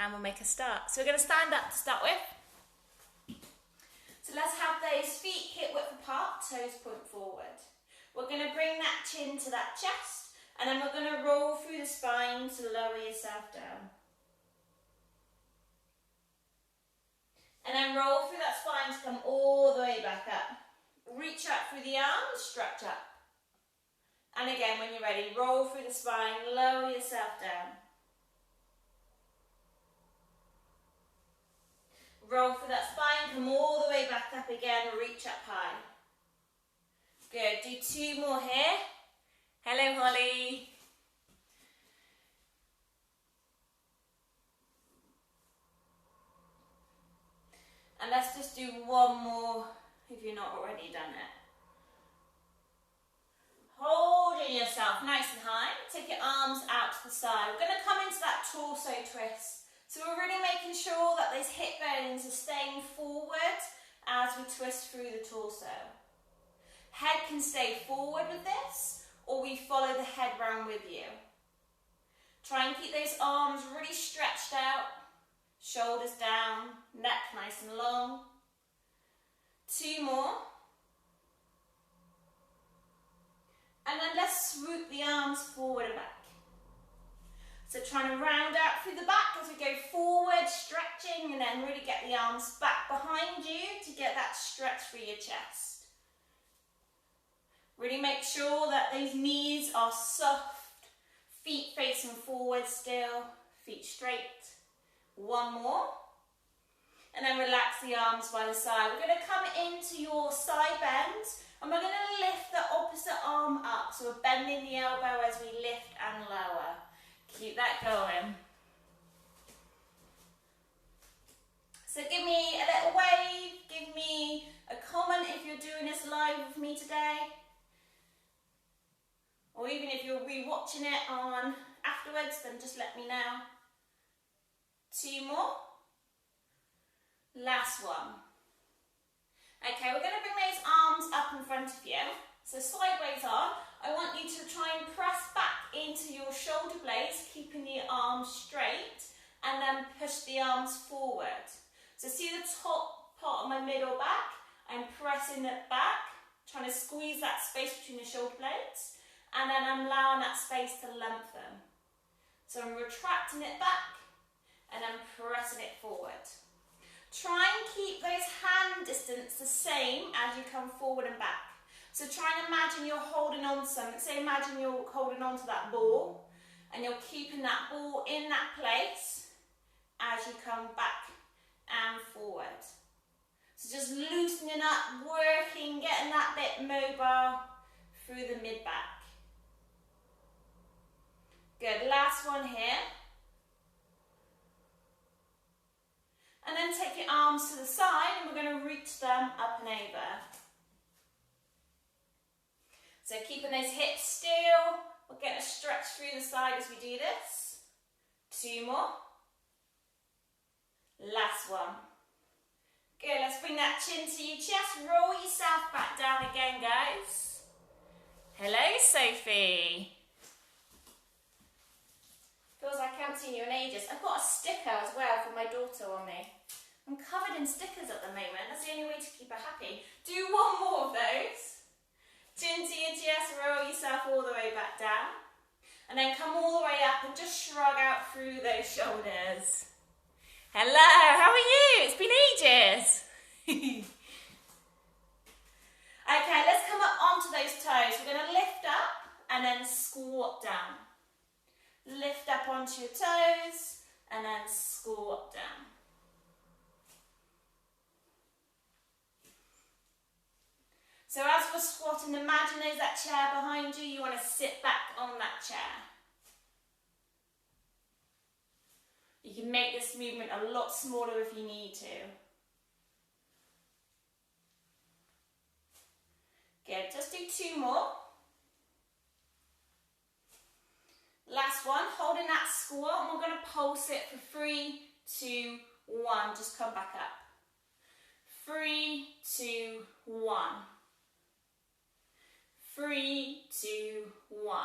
and we'll make a start. So we're going to stand up to start with. So let's have those feet hip width apart, toes point forward. We're going to bring that chin to that chest, and then we're going to roll through the spine to lower yourself down. And then roll through that spine to come all the way back up. Reach out through the arms, stretch up. And again, when you're ready, roll through the spine, lower yourself down. Roll through that spine, come all the way back up again, reach up high. Good, do 2 more here. Hello, Holly. And let's just do 1 more if you're not already done it. Holding yourself nice and high. Take your arms out to the side. We're going to come into that torso twist. So we're really making sure that those hip bones are staying forward as we twist through the torso. Head can stay forward with this, or we follow the head round with you. Try and keep those arms really stretched out. Shoulders down, neck nice and long. 2 more. And then let's swoop the arms forward and back. So trying to round out through the back as we go forward, stretching, and then really get the arms back behind you to get that stretch through your chest. Really make sure that those knees are soft, feet facing forward still, feet straight. 1 more. And then relax the arms by the side. We're going to come into your side bend, and we're going to lift the opposite arm up. So we're bending the elbow as we lift and lower. Keep that going. So give me a little wave, give me a comment if you're doing this live with me today. Or even if you're re-watching it on afterwards, then just let me know. 2 more. Last one. Okay, we're going to bring those arms up in front of you. So sideways on. I want you to try and press back into your shoulder blades, keeping the arms straight, and then push the arms forward. So see the top part of my middle back? I'm pressing it back, trying to squeeze that space between the shoulder blades, and then I'm allowing that space to lengthen. So I'm retracting it back, and I'm pressing it forward. Try and keep those hand distance the same as you come forward and back. So try and imagine you're holding on to something. Say imagine you're holding on to that ball, and you're keeping that ball in that place as you come back and forward. So just loosening up, working, getting that bit mobile through the mid-back. Good, last one here. And then take your arms to the side, and we're going to reach them up and over. So keeping those hips still, we're getting a stretch through the side as we do this. 2 more. Last one. Good, let's bring that chin to your chest, roll yourself back down again, guys. Hello, Sophie. Feels like I haven't seen you in ages. I've got a sticker as well for my daughter on me. I'm covered in stickers at the moment. That's the only way to keep her happy. Do 1 more of those. Chin to your chest, roll yourself all the way back down. And then come all the way up and just shrug out through those shoulders. Hello, how are you? It's been ages. Okay, let's come up onto those toes. We're going to lift up and then squat down. Lift up onto your toes and then squat down. So as we're squatting, imagine there's that chair behind you. You want to sit back on that chair. You can make this movement a lot smaller if you need to. Good, just do 2 more. Last one, holding that squat, and we're going to pulse it for 3, 2, 1. Just come back up. 3, 2, 1. 3, 2, 1.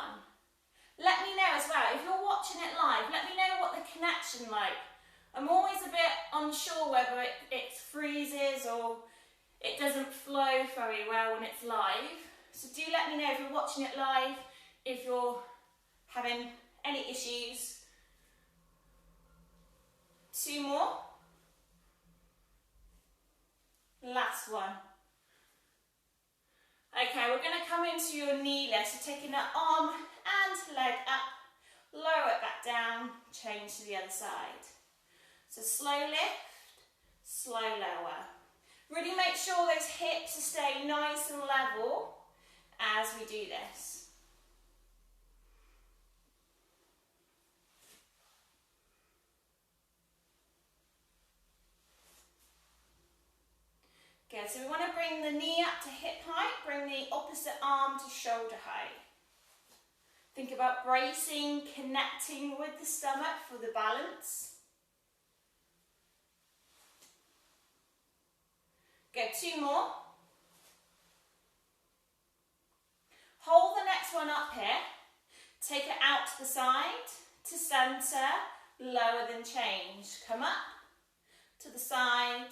Let me know as well, if you're watching it live, let me know what the connection like I'm always a bit unsure whether it freezes or it doesn't flow very well when it's live. So do let me know if you're watching it live, if you're having any issues. 2 more. Last one. Okay, we're going to come into your knee lift. So taking that arm and leg up, lower it back down, change to the other side. So slow lift, slow lower. Really make sure those hips stay nice and level as we do this. Good, so we want to bring the knee up to hip height, bring the opposite arm to shoulder height. Think about bracing, connecting with the stomach for the balance. Good, 2 more. Hold the next one up here. Take it out to the side, to centre, lower then change. Come up, to the side,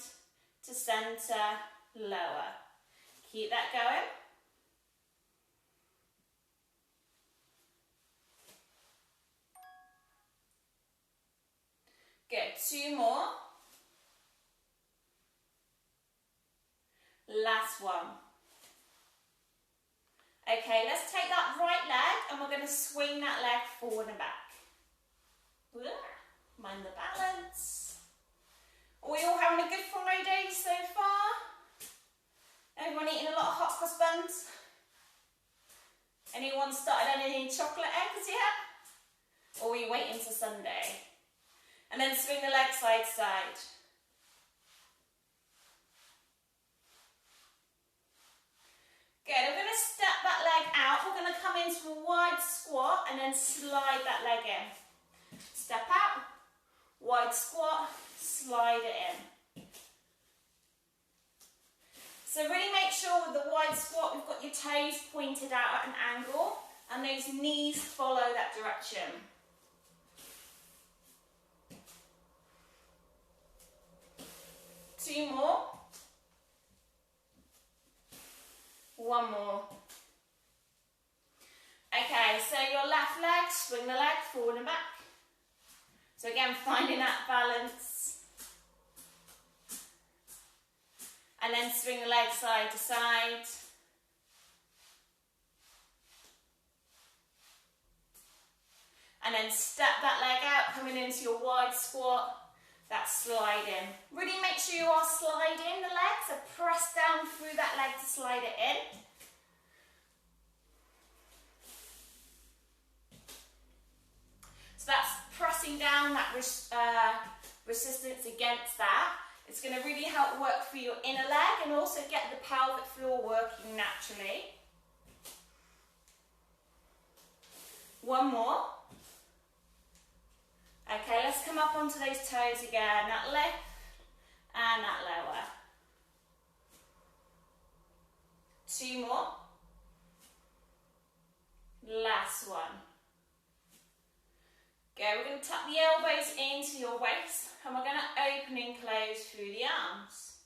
to centre, lower. Keep that going. Good, 2 more. Last one. Okay, let's take that right leg and we're going to swing that leg forward and back. Mind the balance. Are we all having a good Friday so far? Everyone eating a lot of hot cross buns? Anyone started any chocolate eggs yet? Or are we waiting till Sunday? And then swing the leg side to side. Good, we're going to step that leg out. We're going to come into a wide squat and then slide that leg in. Step out, wide squat, slide it in. So really make sure with the wide squat we've got your toes pointed out at an angle and those knees follow that direction. Two more. One more. Okay, so your left leg, swing the leg forward and back. So again, finding that balance. And then swing the leg side to side. And then step that leg out, coming into your wide squat. That's sliding. Really make sure you are sliding the leg, so press down through that leg to slide it in. So that's pressing down that resistance against that. It's going to really help work for your inner leg and also get the pelvic floor working naturally. One more. Okay, let's come up onto those toes again. That lift and that lower. Two more. Last one. Go, we're going to tuck the elbows into your waist and we're going to open and close through the arms.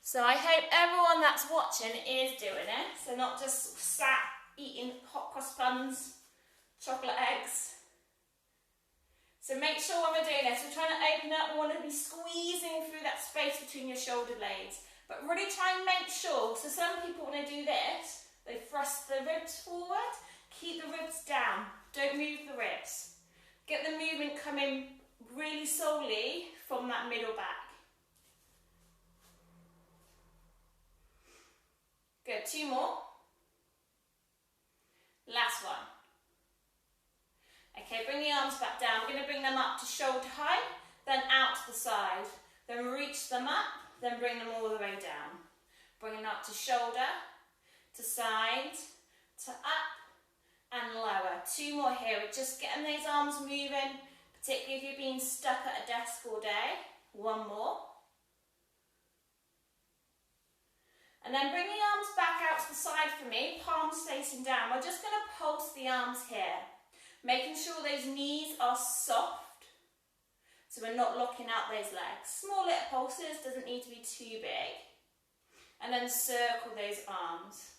So I hope everyone that's watching is doing it. So not just sat eating hot cross buns, chocolate eggs. So make sure when we're doing this, we're trying to open up, we want to be squeezing through that space between your shoulder blades. But really try and make sure, so some people when they do this, they thrust the ribs forward, keep the ribs down, don't move the ribs. Get the movement coming really solely from that middle back. Good, two more. Last one. Okay, bring the arms back down. We're going to bring them up to shoulder height, then out to the side. Then reach them up, then bring them all the way down. Bring them up to shoulder, to side, to up, and lower. Two more here. We're just getting those arms moving, particularly if you've been stuck at a desk all day. One more. And then bring the arms back out to the side for me, palms facing down. We're just going to pulse the arms here, making sure those knees are soft. So we're not locking out those legs. Small little pulses, doesn't need to be too big. And then circle those arms.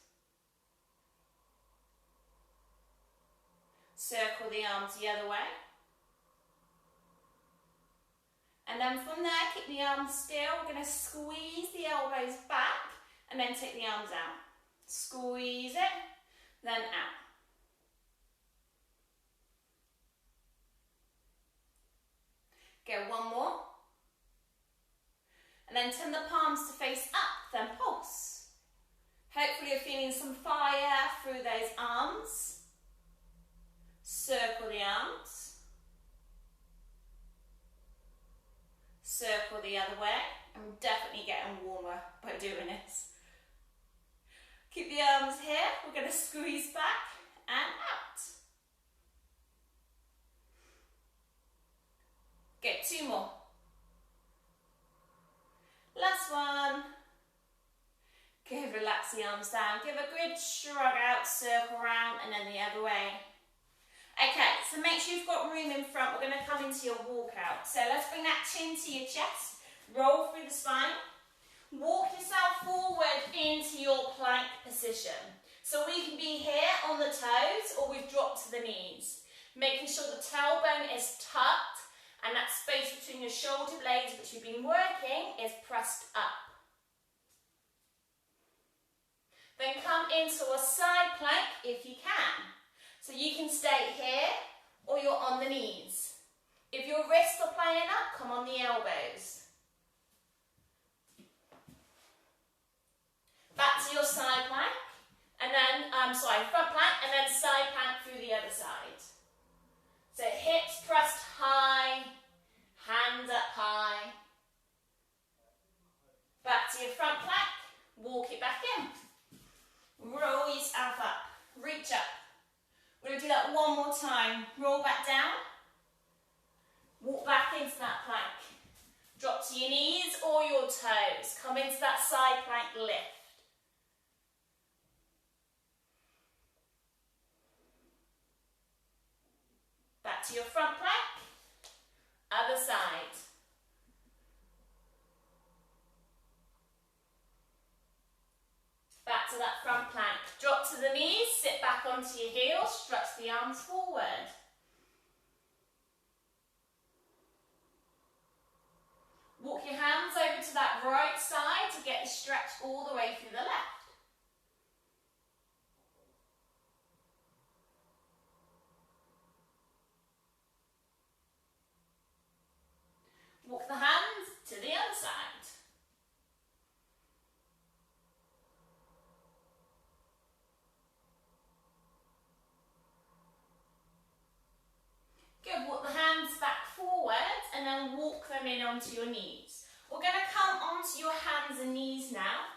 Circle the arms the other way. And then from there, keep the arms still. We're going to squeeze the elbows back and then take the arms out. Squeeze it, then out. Go one more. And then turn the palms to face up, then pulse. Hopefully you're feeling some fire through those arms. Circle the arms. Circle the other way. I'm definitely getting warmer by doing this. Keep the arms here. We're going to squeeze back and out. Good, 2 more. Last one. Good, relax the arms down. Give a good shrug out, circle around, and then the other way. Okay, so make sure you've got room in front. We're going to come into your walkout. So let's bring that chin to your chest. Roll through the spine. Walk yourself forward into your plank position. So we can be here on the toes or we've dropped to the knees. Making sure the tailbone is tucked and that space between your shoulder blades, which you've been working, is pressed up. Then come into a side plank if you can. So you can stay here or you're on the knees. If your wrists are playing up, come on the elbows. Back to your side plank, and then, front plank, and then side plank through the other side. So hips pressed high, hands up high. Back to your front plank, walk it back in. Roll yourself up, reach up. We're going to do that one more time. Roll back down, walk back into that plank. Drop to your knees or your toes. Come into that side plank lift. Back to your front plank, other side. Back to that front plank. Drop to the knees, sit back onto your heels, stretch the arms forward. Walk your hands over to that right side to get the stretch all the way through the left. Walk the hands to the other side. Good, walk the hands back forward and then walk them in onto your knees. We're going to come onto your hands and knees now.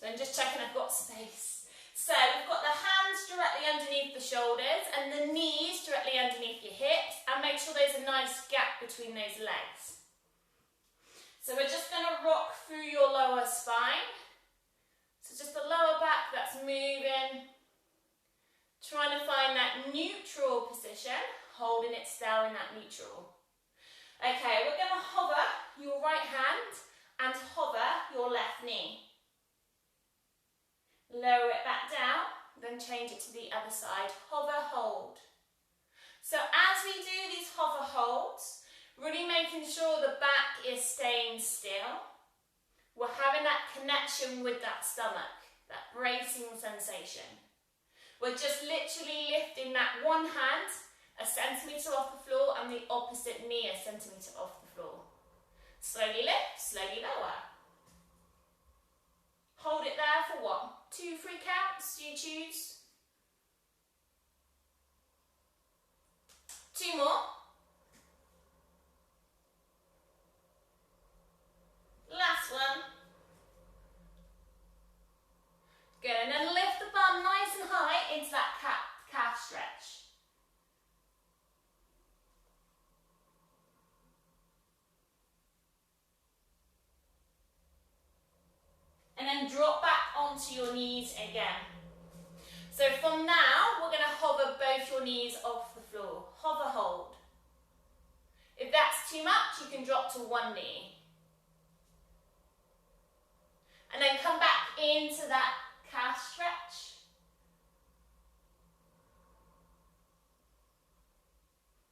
So I'm just checking I've got space. So we've got the hands directly underneath the shoulders and the knees directly underneath your hips, and make sure there's a nice gap between those legs. So we're just going to rock through your lower spine. So just the lower back that's moving, trying to find that neutral position, holding it still in that neutral. Okay, we're going to hover your right hand and hover your left knee. Lower it back down, then change it to the other side. Hover, hold. So as we do these hover holds, really making sure the back is staying still. We're having that connection with that stomach, that bracing sensation. We're just literally lifting that one hand a centimetre off the floor and the opposite knee a centimetre off the floor. Slowly lift, slowly lower. Hold it there for what? 2, 3 counts, you choose. 2 more. Last one. Good, and then lift the bum nice and high into that calf stretch. And then drop back onto your knees again. So from now, we're going to hover both your knees off the floor. Hover, hold. If that's too much, you can drop to one knee. And then come back into that calf stretch.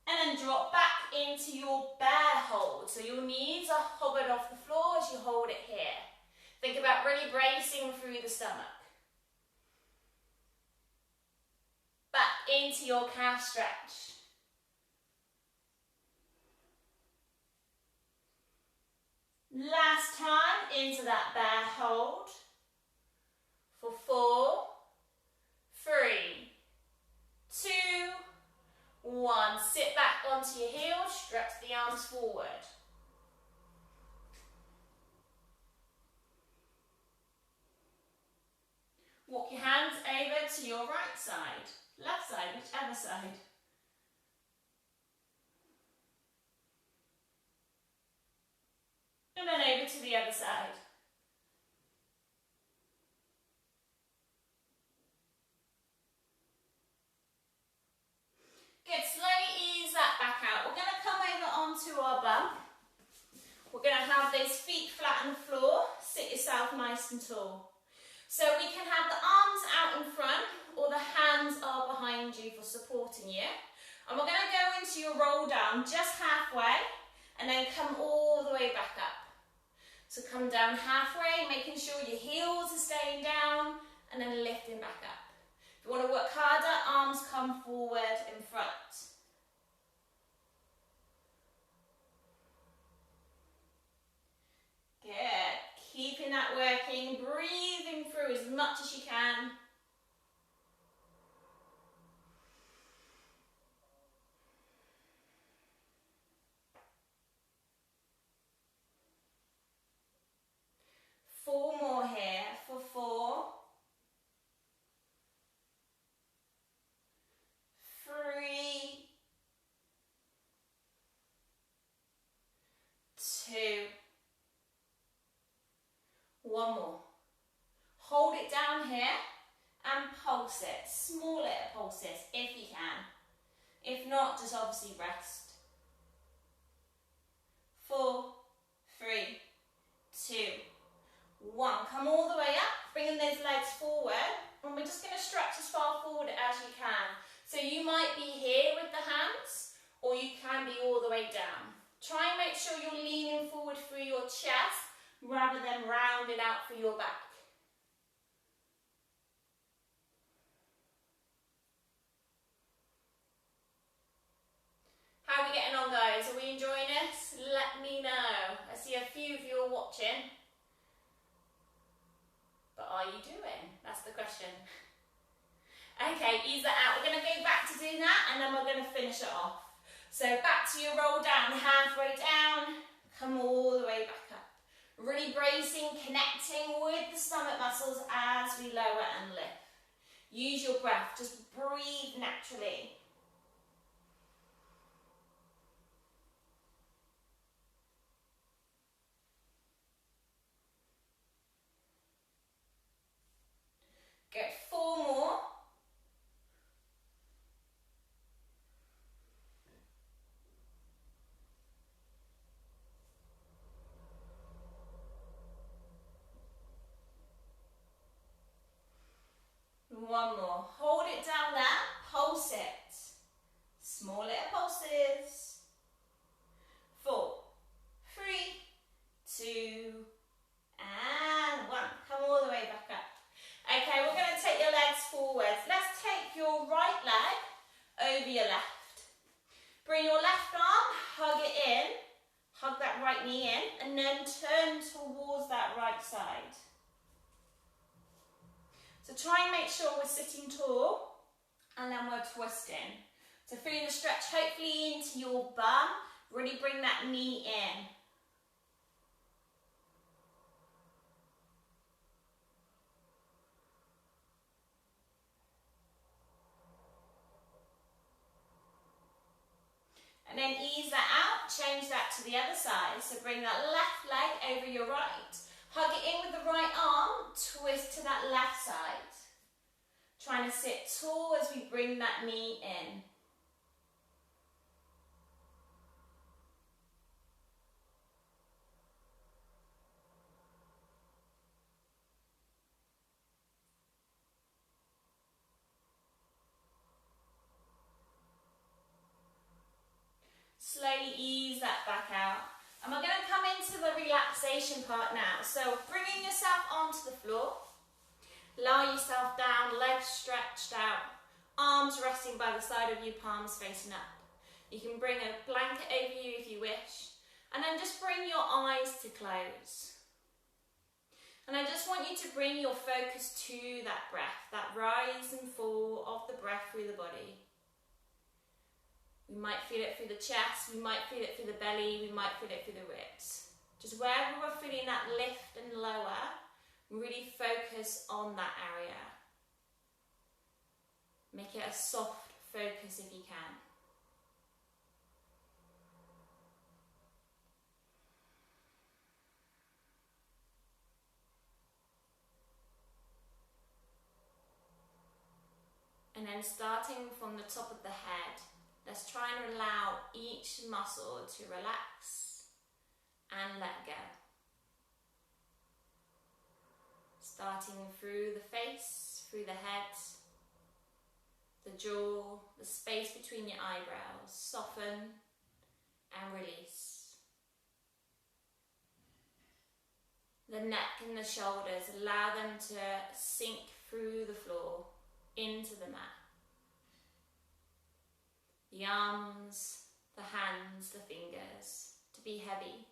And then drop back into your bear hold. So your knees are hovered off the floor as you hold it here. Think about really bracing through the stomach. Back into your calf stretch. Last time into that bear hold. For 4, 3, 2, 1. Sit back onto your heels, stretch the arms forward. Walk your hands over to your right side, left side, whichever side. And then over to the other side. Good, slowly ease that back out. We're going to come over onto our bum. We're going to have those feet flat on the floor. Sit yourself nice and tall. So we can have the arms out in front or the hands are behind you for supporting you. And we're going to go into your roll down just halfway and then come all the way back up. So come down halfway, making sure your heels are staying down and then lifting back up. If you want to work harder, arms come forward in front. Good. Keeping that working, breathing through as much as you can. Four more here for 4, 3, 2, 1 more. Hold it down here and pulse it. Small little pulses if you can. If not, just obviously rest. 4, 3, 2, 1. Come all the way up, bringing those legs forward, and we're just going to stretch as far forward as you can. So you might be here with the hands, or you can be all the way down. Try and make sure you're leaning forward through your chest, rather than rounding out for your back. How are we getting on, guys? Are we enjoying this? Let me know. I see a few of you are watching. But are you doing? That's the question. Okay, ease that out. We're going to go back to doing that and then we're going to finish it off. So back to your roll down, halfway down, come all the way back up. Really bracing, connecting with the stomach muscles as we lower and lift. Use your breath, just breathe naturally. Get 4 more. One more. Hold it down there. Pulse it. Small little pulses. 4, 3, 2, and 1. Come all the way back up. Okay, we're going to take your legs forwards. Let's take your right leg over your left. Bring your left arm, hug it in. Hug that right knee in, and then turn towards that right side. So try and make sure we're sitting tall, and then we're twisting. So feel the stretch hopefully into your bum. Really bring that knee in. And then ease that out, change that to the other side. So bring that left leg over your right. Hug it in with the right arm, twist to that left side. Trying to sit tall as we bring that knee in. slowly ease that back out. And we're going to come into the relaxation part now. So bringing yourself onto the floor. Lie yourself down, legs stretched out, arms resting by the side of you, palms facing up. You can bring a blanket over you if you wish. And then just bring your eyes to close. And I just want you to bring your focus to that breath, that rise and fall of the breath through the body. We might feel it through the chest, we might feel it through the belly, we might feel it through the ribs. Just wherever we're feeling that lift and lower, really focus on that area. Make it a soft focus if you can. And then starting from the top of the head, let's try and allow each muscle to relax and let go. Starting through the face, through the head, the jaw, the space between your eyebrows, soften and release. The neck and the shoulders, allow them to sink through the floor, into the mat. The arms, the hands, the fingers to be heavy.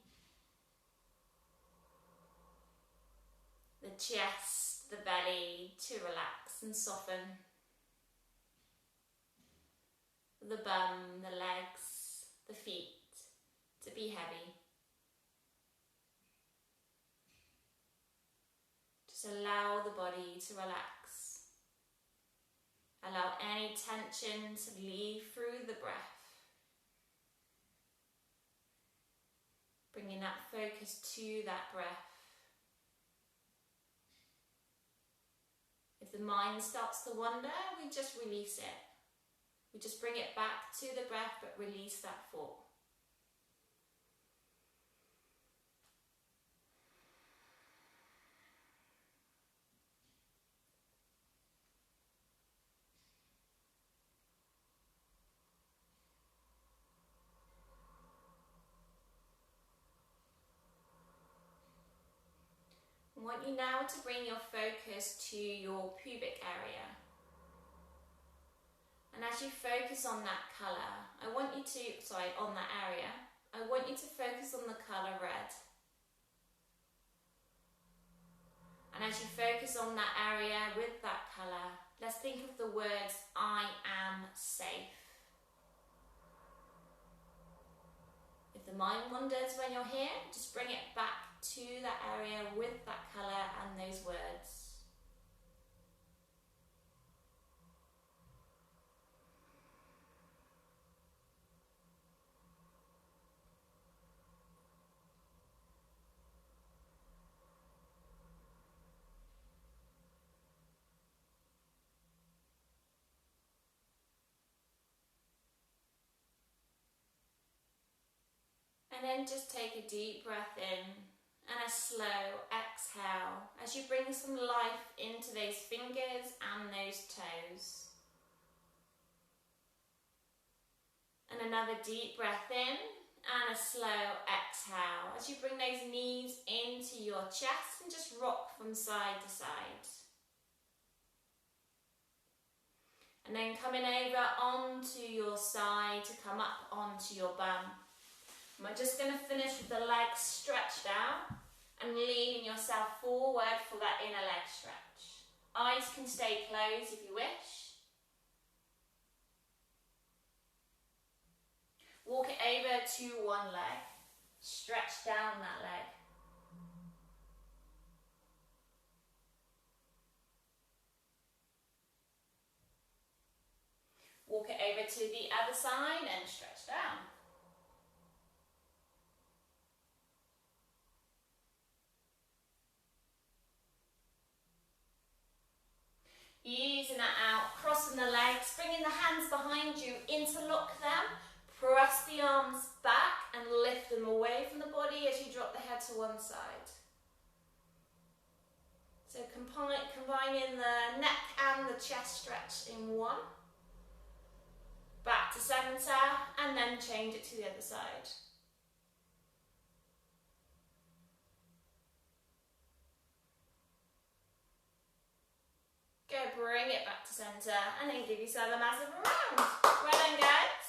The chest, the belly to relax and soften. The bum, the legs, the feet to be heavy. Just allow the body to relax. Allow any tension to leave through the breath. Bringing that focus to that breath. If the mind starts to wander, we just release it. We just bring it back to the breath, but release that thought. I want you now to bring your focus to your pubic area. And as you focus on that colour, on that area, I want you to focus on the colour red. And as you focus on that area with that colour, let's think of the words, I am safe. If the mind wanders when you're here, just bring it back to that area with that colour and those words. And then just take a deep breath in and a slow exhale as you bring some life into those fingers and those toes. And another deep breath in and a slow exhale as you bring those knees into your chest and just rock from side to side. And then coming over onto your side to come up onto your bum. We're just going to finish with the legs stretched out and leaning yourself forward for that inner leg stretch. Eyes can stay closed if you wish. Walk it over to one leg. Stretch down that leg. Walk it over to the other side and stretch down. Easing that out, crossing the legs, bringing the hands behind you, interlock them, press the arms back and lift them away from the body as you drop the head to one side. So combining the neck and the chest stretch in one. Back to to centre, and then change it to the other side. Go, bring it back to centre, and then give yourself a massive round. Well done, guys.